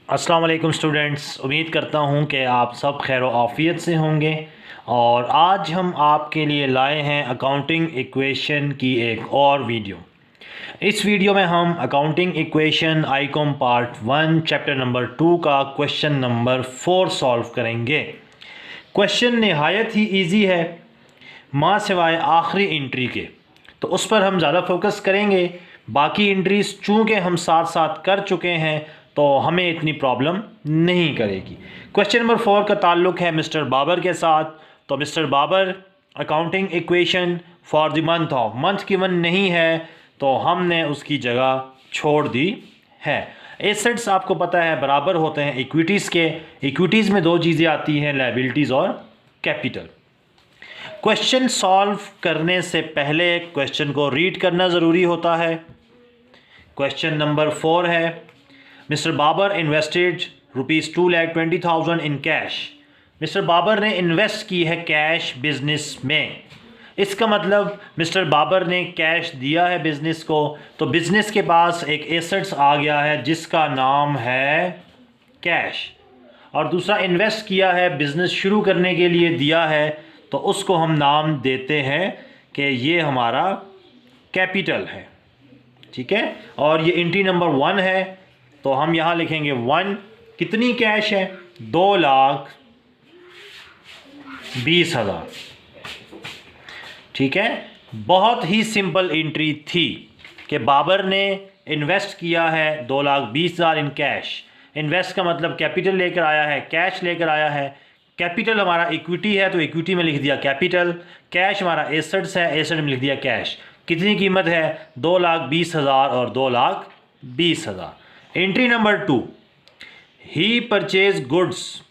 अस्सलाम वालेकुम स्टूडेंट्स, उम्मीद करता हूँ कि आप सब खैर आफ़ियत से होंगे। और आज हम आपके लिए लाए हैं अकाउंटिंग इक्वेशन की एक और वीडियो। इस वीडियो में हम accounting equation Icom part 1 chapter number 2 का क्वेश्चन नंबर 4 सॉल्व करेंगे। क्वेश्चन नहायत ही इजी है, माँ सिवाय आखिरी एंट्री के, तो उस पर हम ज़्यादा फोकस करेंगे। बाकी एंट्रीज चूँकि हम साथ साथ कर चुके हैं तो हमें इतनी प्रॉब्लम नहीं करेगी। क्वेश्चन नंबर 4 का ताल्लुक़ है मिस्टर बाबर के साथ। तो mister Babar accounting equation for the month की वन नहीं है तो हमने उसकी जगह छोड़ दी है। एसेट्स आपको पता है बराबर होते हैं इक्विटीज़ के। इक्विटीज़ में दो चीज़ें आती हैं, लायबिलिटीज़ और कैपिटल। क्वेश्चन सॉल्व करने से पहले क्वेश्चन को रीड करना ज़रूरी होता है। क्वेश्चन नंबर 4 है, mister Babar invested ₹2,20,000 in cash. Mister Babar ने इन्वेस्ट की है कैश बिजनेस में। इसका मतलब मिस्टर बाबर ने कैश दिया है बिजनेस को, तो बिजनेस के पास एक एसेट्स आ गया है जिसका नाम है कैश। और दूसरा इन्वेस्ट किया है, बिजनेस शुरू करने के लिए दिया है, तो उसको हम नाम देते हैं कि ये हमारा कैपिटल है। ठीक है, और ये एंट्री नंबर 1 है तो हम यहाँ लिखेंगे 1। कितनी कैश है? 2,20,000। ठीक है, बहुत ही सिंपल एंट्री थी कि बाबर ने इन्वेस्ट किया है 2,20,000 इन कैश। इन्वेस्ट का मतलब कैपिटल लेकर आया है, कैश लेकर आया है। कैपिटल हमारा इक्विटी है तो इक्विटी में लिख दिया कैपिटल। कैश हमारा एसेट्स है, एसेट में लिख दिया कैश। कितनी कीमत है? 2,20,000 और 2,20,000। Entry number 2, he purchase goods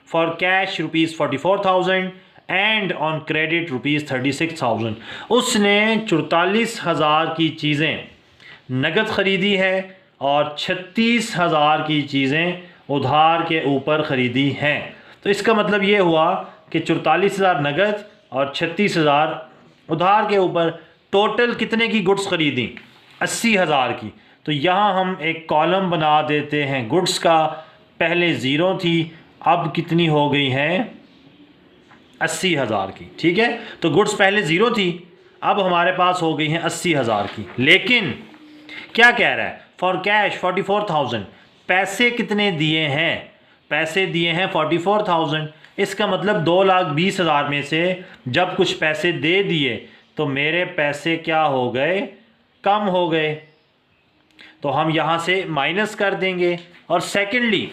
for cash ₹44,000 and on credit ₹36,000। उसने 44,000 की चीज़ें नगद ख़रीदी है और 36,000 की चीज़ें उधार के ऊपर ख़रीदी हैं। तो इसका मतलब ये हुआ कि 44,000 नगद और 36,000 उधार के ऊपर, टोटल कितने की गुड्स ख़रीदी? 80,000 की। तो यहाँ हम एक कॉलम बना देते हैं गुड्स का। पहले ज़ीरो थी, अब कितनी हो गई हैं? 80,000 की। ठीक है, तो गुड्स पहले ज़ीरो थी, अब हमारे पास हो गई हैं 80,000 की। लेकिन क्या कह रहा है? For cash 44,000। पैसे कितने दिए हैं? पैसे दिए हैं 44,000। इसका मतलब 2,20,000 में से जब कुछ पैसे दे दिए तो मेरे पैसे क्या हो गए? कम हो गए। तो हम यहाँ से माइनस कर देंगे। और सेकेंडली,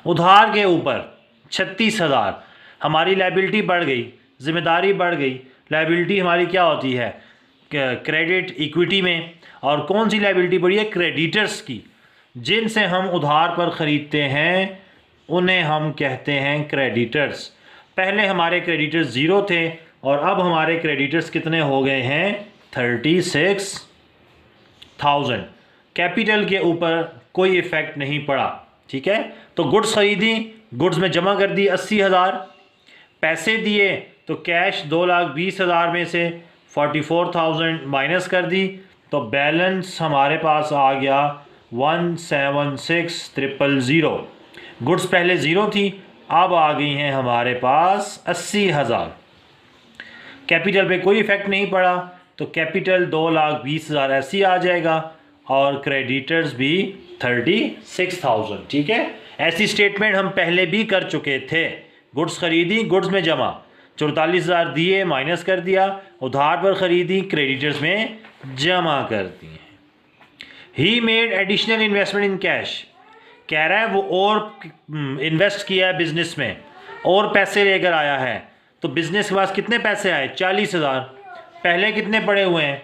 उधार के ऊपर 36,000, हमारी लायबिलिटी बढ़ गई, ज़िम्मेदारी बढ़ गई। लायबिलिटी हमारी क्या होती है? क्रेडिट इक्विटी में। और कौन सी लायबिलिटी बढ़ी है? क्रेडिटर्स की। जिनसे हम उधार पर ख़रीदते हैं उन्हें हम कहते हैं क्रेडिटर्स। पहले हमारे क्रेडिटर्स ज़ीरो थे और अब हमारे क्रेडिटर्स कितने हो गए हैं? 36,000। कैपिटल के ऊपर कोई इफ़ेक्ट नहीं पड़ा। ठीक है, तो गुड्स ख़रीदी, गुड्स में जमा कर दी 80,000। पैसे दिए तो कैश 2,20,000 में से 44,000 माइनस कर दी, तो बैलेंस हमारे पास आ गया 176,000। गुड्स पहले ज़ीरो थी, अब आ गई हैं हमारे पास 80,000। कैपिटल पे कोई इफ़ेक्ट नहीं पड़ा, तो कैपिटल 2,20,000 ऐसी आ जाएगा और क्रेडिटर्स भी 36,000। ठीक है, ऐसी स्टेटमेंट हम पहले भी कर चुके थे। गुड्स ख़रीदी, गुड्स में जमा, 44,000 दिए, माइनस कर दिया, उधार पर ख़रीदी, क्रेडिटर्स में जमा कर दिए। He made additional investment in cash. कह रहा है वो और इन्वेस्ट किया है बिजनेस में और पैसे लेकर आया है। तो बिजनेस के पास कितने पैसे आए? 40,000। पहले कितने पड़े हुए हैं?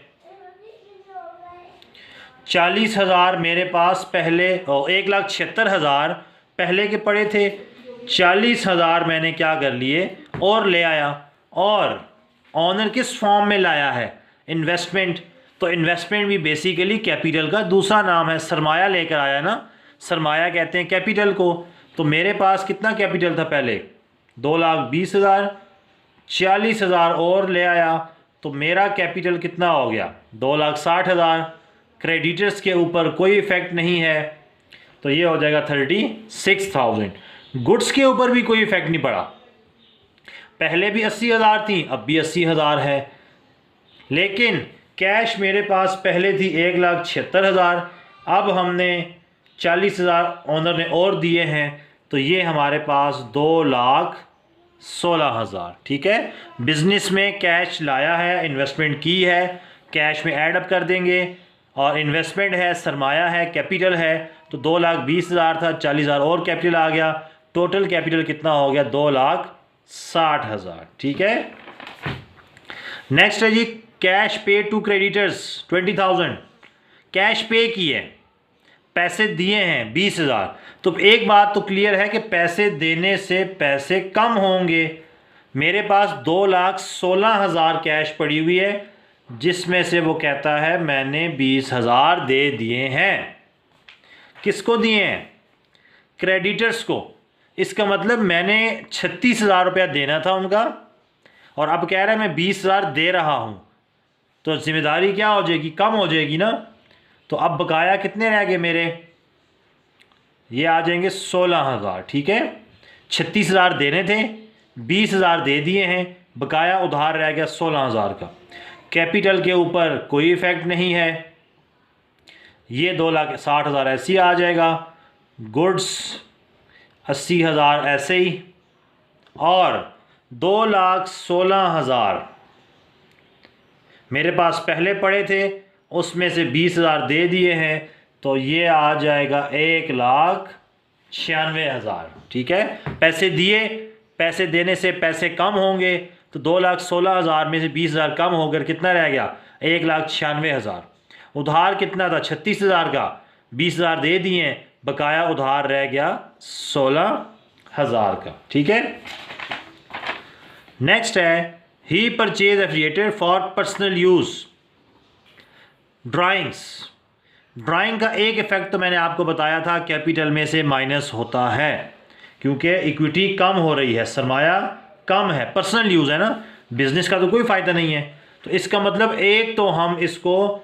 40,000 मेरे पास पहले, 1,76,000 पहले के पड़े थे। 40,000 मैंने क्या कर लिए? और ले आया। और ऑनर किस फॉर्म में लाया है? इन्वेस्टमेंट। तो इन्वेस्टमेंट भी बेसिकली कैपिटल का दूसरा नाम है। सरमाया लेकर आया ना, सरमाया कहते हैं कैपिटल को। तो मेरे पास कितना कैपिटल था पहले? 2,20,000। 40,000 और ले आया तो मेरा कैपिटल कितना हो गया? 2,60,000। क्रेडिटर्स के ऊपर कोई इफ़ेक्ट नहीं है। तो ये हो जाएगा 36,000। गुड्स के ऊपर भी कोई इफेक्ट नहीं पड़ा, पहले भी 80,000 थी, अब भी 80,000 है, लेकिन कैश मेरे पास पहले थी 1,76,000, अब हमने 40,000 ओनर ने और दिए हैं, तो ये हमारे पास 2,16,000। ठीक है, बिजनेस में कैश लाया है, इन्वेस्टमेंट की है, कैश में ऐड अप कर देंगे, और इन्वेस्टमेंट है, सरमाया है, कैपिटल है, तो 2,20,000 था, 40,000 और कैपिटल आ गया, टोटल कैपिटल कितना हो गया 2,60,000। ठीक है, नेक्स्ट है जी कैश पे टू क्रेडिटर्स 20,000। कैश पे किए, पैसे दिए हैं 20,000। तो एक बात तो क्लियर है कि पैसे देने से पैसे कम होंगे। मेरे पास 2,16,000 कैश पड़ी हुई है, जिसमें से वो कहता है मैंने 20,000 दे दिए हैं। किसको दिए हैं? क्रेडिटर्स को। इसका मतलब मैंने 36,000 रुपया देना था उनका, और अब कह रहा है मैं 20,000 दे रहा हूँ, तो जिम्मेदारी क्या हो जाएगी? कम हो जाएगी ना। तो अब बकाया कितने रह गए मेरे? ये आ जाएंगे 16,000। ठीक है, 36,000 देने थे, 20,000 दे दिए हैं, बकाया उधार रह गया 16,000 का। कैपिटल के ऊपर कोई इफेक्ट नहीं है, ये 2,60,000 ऐसे ही आ जाएगा, गुड्स 80,000 ऐसे ही, और 2,16,000 मेरे पास पहले पड़े थे, उसमें से 20,000 दे दिए हैं, तो ये आ जाएगा 1,96,000। ठीक है, पैसे दिए, पैसे देने से पैसे कम होंगे, तो 2,16,000 में से 20,000 कम होकर कितना रह गया? 1,96,000। उधार कितना था? 36,000 का, 20,000 दे दिए, बकाया उधार रह गया 16,000 का। ठीक है, नेक्स्ट है ही purchase affiliated for personal use. Drawings, drawing का एक इफेक्ट तो मैंने आपको बताया था, कैपिटल में से माइनस होता है, क्योंकि इक्विटी कम हो रही है, सरमाया कम है, पर्सनल यूज़ है ना, बिजनेस का तो कोई फ़ायदा नहीं है। तो इसका मतलब एक तो हम इसको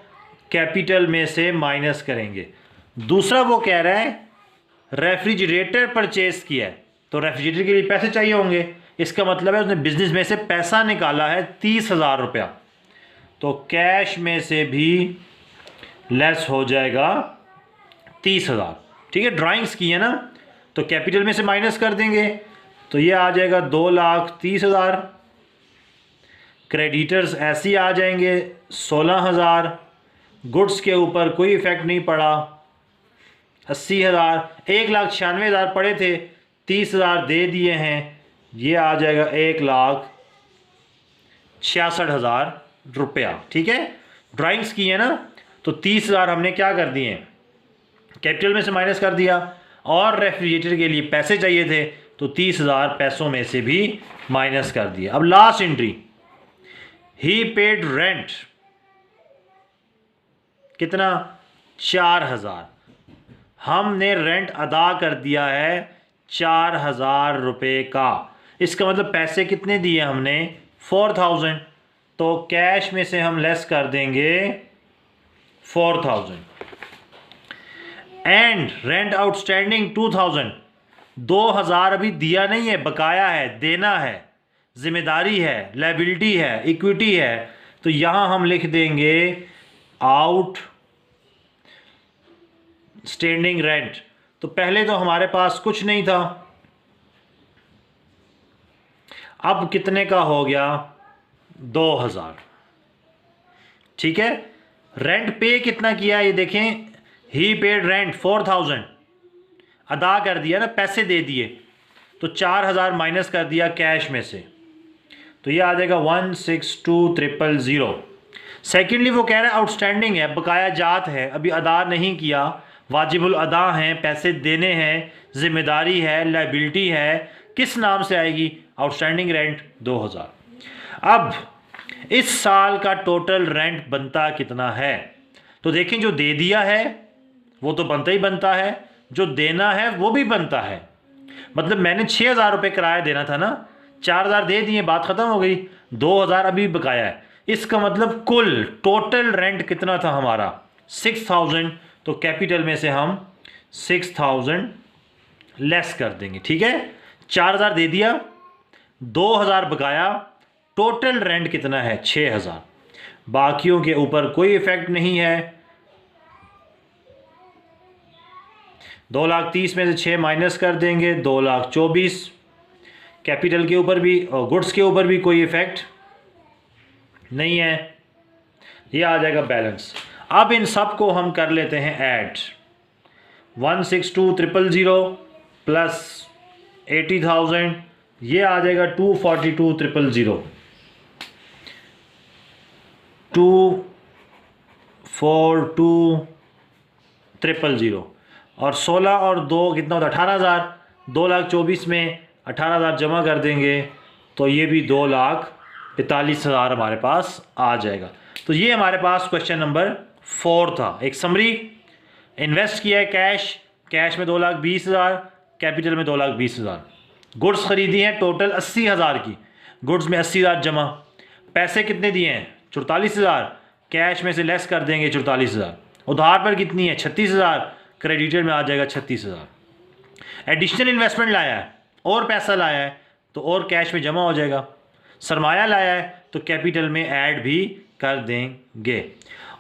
कैपिटल में से माइनस करेंगे। दूसरा वो कह रहा है रेफ्रिजरेटर परचेज किया है, तो रेफ्रिजरेटर के लिए पैसे चाहिए होंगे, इसका मतलब है उसने बिजनेस में से पैसा निकाला है 30,000 रुपया, तो कैश में से भी लेस हो जाएगा 30,000। ठीक है, ड्राइंग्स की है ना, तो कैपिटल में से माइनस कर देंगे, तो ये आ जाएगा 2,30,000। क्रेडिटर्स ऐसे ही आ जाएंगे 16,000। गुड्स के ऊपर कोई इफेक्ट नहीं पड़ा, 80,000। 1,96,000 पड़े थे, 30,000 दे दिए हैं, ये आ जाएगा 1,66,000 रुपया। ठीक है, ड्राइंग्स की है ना, तो 30,000 हमने क्या कर दिए? कैपिटल में से माइनस कर दिया, और रेफ्रिजरेटर के लिए पैसे चाहिए थे, तो 30,000 पैसों में से भी माइनस कर दिया। अब लास्ट एंट्री, ही पेड रेंट, कितना? 4,000। हमने रेंट अदा कर दिया है 4,000 रुपये का। इसका मतलब पैसे कितने दिए हमने? 4,000। तो कैश में से हम लेस कर देंगे 4,000। And rent outstanding 2,000। 2,000 अभी दिया नहीं है, बकाया है, देना है, जिम्मेदारी है, लायबिलिटी है, इक्विटी है, तो यहां हम लिख देंगे आउट स्टैंडिंग रेंट। तो पहले तो हमारे पास कुछ नहीं था, अब कितने का हो गया? 2,000। ठीक है, रेंट पे कितना किया ये देखें, ही पेड रेंट 4,000, अदा कर दिया ना, पैसे दे दिए, तो 4,000 माइनस कर दिया कैश में से, तो ये आ जाएगा 162,000। सेकेंडली वो कह रहा है आउटस्टैंडिंग है, बकाया जात है, अभी अदा नहीं किया, वाजिबुल अदा हैं, पैसे देने हैं, जिम्मेदारी है, लायबिलिटी है, किस नाम से आएगी? Outstanding rent 2,000। अब इस साल का टोटल रेंट बनता कितना है? तो देखें, जो दे दिया है वो तो बनता ही बनता है, जो देना है वो भी बनता है। मतलब मैंने 6,000 रुपये किराया देना था ना, 4,000 दे दिए, बात ख़त्म हो गई, 2,000 अभी बकाया है। इसका मतलब कुल टोटल रेंट कितना था हमारा? 6,000। तो कैपिटल में से हम 6000 लेस कर देंगे। ठीक है, 4000 दे दिया, 2000 बकाया, टोटल रेंट कितना है 6000। बाकियों के ऊपर कोई इफेक्ट नहीं है। 2,30,000 में से 6 माइनस कर देंगे, 2,24,000। कैपिटल के ऊपर भी और गुड्स के ऊपर भी कोई इफेक्ट नहीं है। ये आ जाएगा बैलेंस। अब इन सब को हम कर लेते हैं ऐड। 162,000 प्लस 80,000, ये आ जाएगा 242,000। 242,000 और 16 और 2 कितना होता है 18,000। 2,24,000 में 18,000 जमा कर देंगे तो ये भी 2,45,000 हमारे पास आ जाएगा। तो ये हमारे पास क्वेश्चन नंबर 4 था। एक समरी, इन्वेस्ट किया है कैश में 2,20,000, कैपिटल में 2,20,000। गुड्स ख़रीदी हैं टोटल 80,000 की, गुड्स में 80,000 जमा। पैसे कितने दिए हैं 44,000, कैश में से लेस कर देंगे 44,000। उधार पर कितनी है 36,000, क्रेडिटर में आ जाएगा 36,000। एडिशनल इन्वेस्टमेंट लाया है और पैसा लाया है तो और कैश में जमा हो जाएगा। सरमाया लाया है तो कैपिटल में ऐड भी कर देंगे।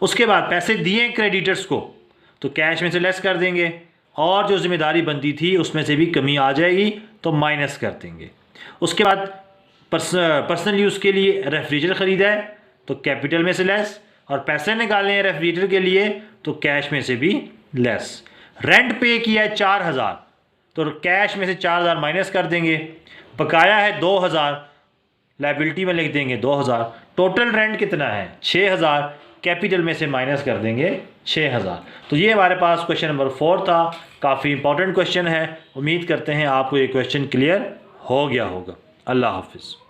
उसके बाद पैसे दिए क्रेडिटर्स को तो कैश में से लेस कर देंगे और जो जिम्मेदारी बनती थी उसमें से भी कमी आ जाएगी तो माइनस कर देंगे। उसके बाद पर्सनल यूज़ के लिए रेफ्रिजरेटर ख़रीदा है तो कैपिटल में से लेस, और पैसे निकालने हैं रेफ्रिजरेटर के लिए तो कैश में से भी लेस। रेंट पे किया है 4,000 तो कैश में से 4,000 माइनस कर देंगे। बकाया है 2,000, लाइबिलिटी में लिख देंगे 2,000। टोटल रेंट कितना है 6,000, कैपिटल में से माइनस कर देंगे 6,000। तो ये हमारे पास क्वेश्चन नंबर 4 था। काफ़ी इंपॉर्टेंट क्वेश्चन है। उम्मीद करते हैं आपको ये क्वेश्चन क्लियर हो गया होगा। अल्लाह हाफिज़।